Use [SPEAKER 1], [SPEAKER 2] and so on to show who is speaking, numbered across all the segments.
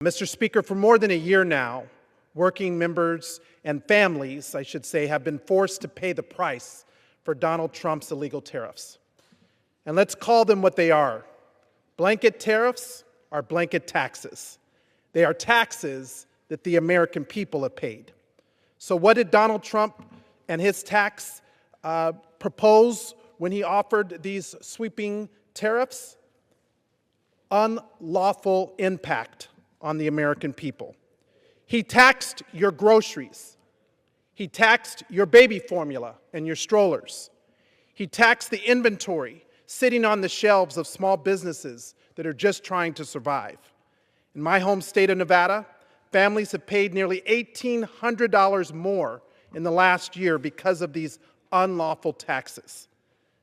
[SPEAKER 1] Mr. Speaker, for more than a year now, working members and families, I should say, have been forced to pay the price for Donald Trump's illegal tariffs. And let's call them what they are. Blanket tariffs are blanket taxes. They are taxes that the American people have paid. So what did Donald Trump and his tax propose when he offered these sweeping tariffs? Unlawful impact on the American people. He taxed your groceries. He taxed your baby formula and your strollers. He taxed the inventory sitting on the shelves of small businesses that are just trying to survive. In my home state of Nevada, families have paid nearly $1,800 more in the last year because of these unlawful taxes.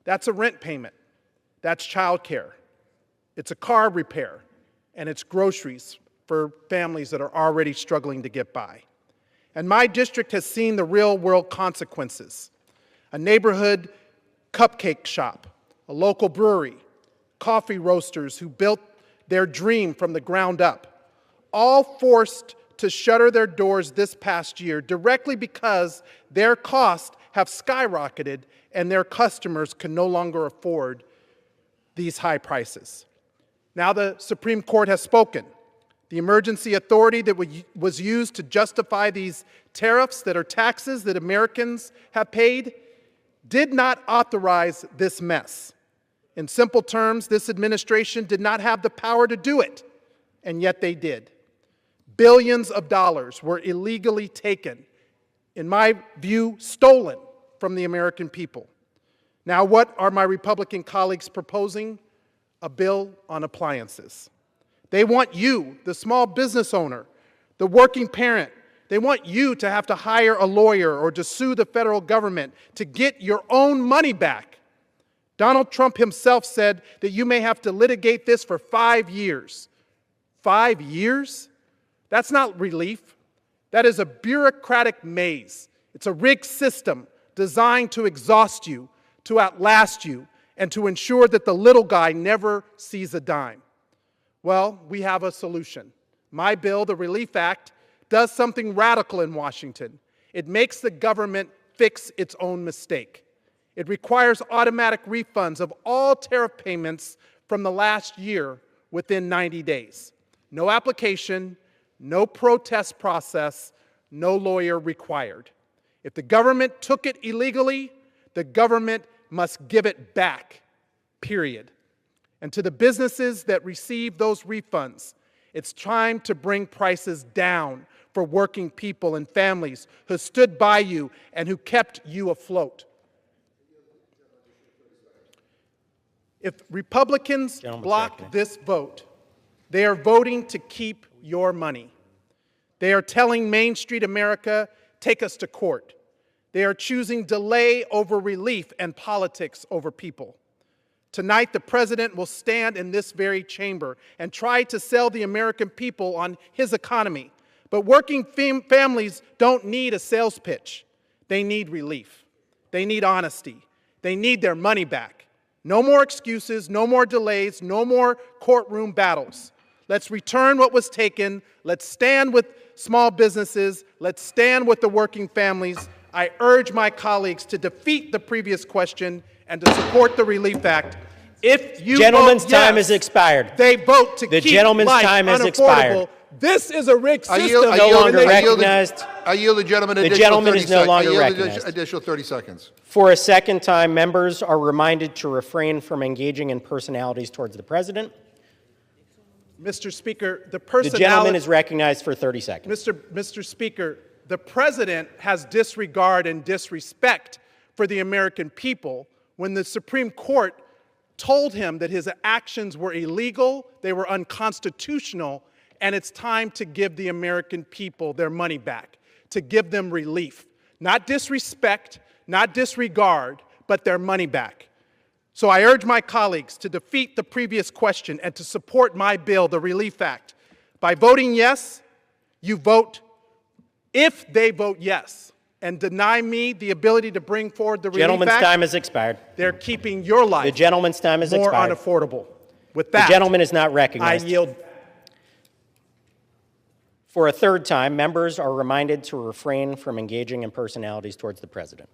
[SPEAKER 1] That's a rent payment. That's childcare. It's a car repair. And it's groceries for families that are already struggling to get by. And my district has seen the real-world consequences. A neighborhood cupcake shop, a local brewery, coffee roasters who built their dream from the ground up, all forced to shutter their doors this past year directly because their costs have skyrocketed and their customers can no longer afford these high prices. Now the Supreme Court has spoken. The emergency authority that was used to justify these tariffs that are taxes that Americans have paid did not authorize this mess. In simple terms, this administration did not have the power to do it, and yet they did. Billions of dollars were illegally taken, in my view, stolen from the American people. Now, what are my Republican colleagues proposing? A bill on appliances. They want you, the small business owner, the working parent, they want you to have to hire a lawyer or to sue the federal government to get your own money back. Donald Trump himself said that you may have to litigate this for 5 years. 5 years? That's not relief. That is a bureaucratic maze. It's a rigged system designed to exhaust you, to outlast you, and to ensure that the little guy never sees a dime. Well, we have a solution. My bill, the Relief Act, does something radical in Washington. It makes the government fix its own mistake. It requires automatic refunds of all tariff payments from the last year within 90 days. No application, no protest process, no lawyer required. If the government took it illegally, the government must give it back, period. And to the businesses that receive those refunds, it's time to bring prices down for working people and families who stood by you and who kept you afloat. If Republicans block this vote, they are voting to keep your money. They are telling Main Street America, take us to court. They are choosing delay over relief and politics over people. Tonight, the president will stand in this very chamber and try to sell the American people on his economy. But working families don't need a sales pitch. They need relief. They need honesty. They need their money back. No more excuses, no more delays, no more courtroom battles. Let's return what was taken. Let's stand with small businesses. Let's stand with the working families. I urge my colleagues to defeat the previous question and to support the Relief Act. If you
[SPEAKER 2] Gentleman's
[SPEAKER 1] vote yes,
[SPEAKER 2] time has expired.
[SPEAKER 1] They vote to
[SPEAKER 2] The
[SPEAKER 1] keep
[SPEAKER 2] gentleman's
[SPEAKER 1] life
[SPEAKER 2] time has
[SPEAKER 1] unaffordable.
[SPEAKER 2] expired.
[SPEAKER 1] This is a rigged system.
[SPEAKER 2] No longer recognized.
[SPEAKER 3] I yield the gentleman
[SPEAKER 2] The
[SPEAKER 3] additional
[SPEAKER 2] gentleman
[SPEAKER 3] 30
[SPEAKER 2] is no longer
[SPEAKER 3] I yield
[SPEAKER 2] recognized.
[SPEAKER 3] additional 30 seconds.
[SPEAKER 2] For a second time, members are reminded to refrain from engaging in personalities towards the president.
[SPEAKER 1] Mr. Speaker, the
[SPEAKER 2] gentleman is recognized for 30 seconds.
[SPEAKER 1] Mr. Speaker, the president has disregard and disrespect for the American people when the Supreme Court told him that his actions were illegal, they were unconstitutional, and it's time to give the American people their money back, to give them relief. Not disrespect, not disregard, but their money back. So I urge my colleagues to defeat the previous question and to support my bill, the Relief Act. By voting yes, you vote, if they vote yes, and deny me the ability to bring forward the Relief Act.
[SPEAKER 2] Gentleman's time has expired.
[SPEAKER 1] They're keeping your life
[SPEAKER 2] The gentleman's time has
[SPEAKER 1] more
[SPEAKER 2] expired.
[SPEAKER 1] unaffordable. With
[SPEAKER 2] The
[SPEAKER 1] that,
[SPEAKER 2] gentleman is not
[SPEAKER 1] I
[SPEAKER 2] recognized.
[SPEAKER 1] yield.
[SPEAKER 2] For a third time, members are reminded to refrain from engaging in personalities towards the President.